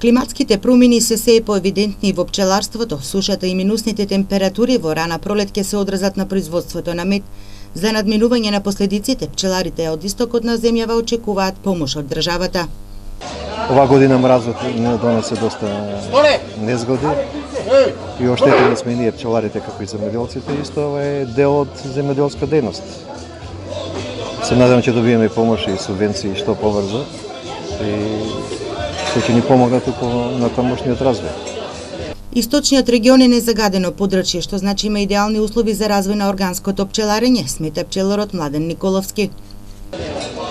Климатските промени се поевидентни во пчеларството. Сушата и минусните температури во рана пролет ќе се одразат на производството на мед. За надминување на последиците, пчеларите од истокот на земјава очекуваат помош од државата. Ова година мразот не донесе доста незгоди и оштетени сме ние пчеларите како и земјоделците, исто ова е дел од земјоделска дејност. Се надевам ќе добиеме помош и субвенции што побрзо и кои ќе ни помогнат на тамошниот развој. Источниот регион е незагадено подрачје, што значи има идеални услови за развој на органското пчеларење, смета пчеларот Младен Николовски.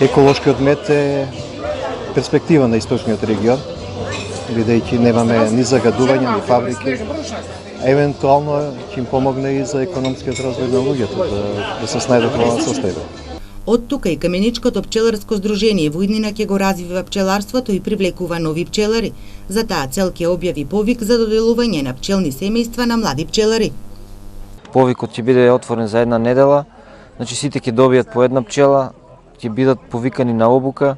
Еколошкиот мед е перспектива на источниот регион, бидејќи немаме ни загадување, ни фабрики. Евентуално ќе им помогне и за економскиот развој на луѓето, да се снајдат во состојба. Од тука и Каменичкото пчеларско здружение во иднина ќе го развива пчеларството и привлекува нови пчелари. За таа цел ќе објави повик за доделување на пчелни семејства на млади пчелари. Повикот ќе биде отворен за една недела, значи сите ќе добијат по една пчела, ќе бидат повикани на обука,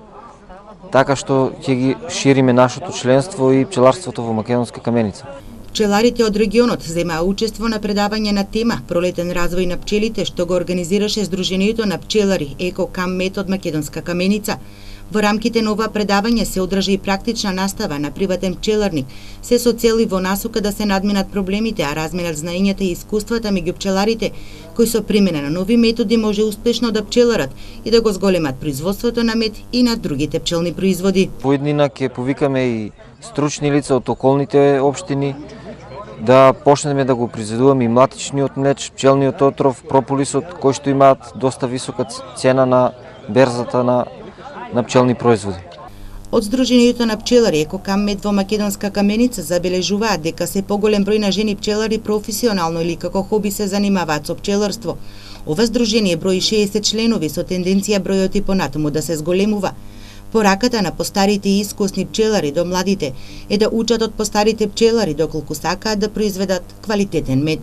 така што ќе ги шириме нашето членство и пчеларството во Македонска Каменица. Пчеларите од регионот земаа учество на предавање на тема Пролетен развој на пчелите, што го организираше Сдруженијето на пчелари Еко Кам Мед од Македонска Каменица. Во рамките на ова предавање се одржа и практична настава на приватен пчеларник, се со цели во насока да се надминат проблемите, а разменат знаењата и искуствата меѓу пчеларите, кои со примена на нови методи може успешно да пчеларат и да го зголемат производството на мед и на другите пчелни производи. По иднина ќе повикаме и стручни лица од околните општини, да почнеме да го произведуваме и млатичниот млеч, пчелниот отров, прополисот, кои што имаат доста висока цена на берзата на пчелни производи. Од Сдруженијето на пчелари Еко Кам Мед во Македонска Каменица забележуваат дека се поголем број на жени пчелари професионално или како хоби се занимаваат со пчеларство. Ова здружение брои 60 членови со тенденција бројот и понатаму да се зголемува. Пораката на постарите и искусни пчелари до младите е да учат од постарите пчелари доколку сакаат да произведат квалитетен мед.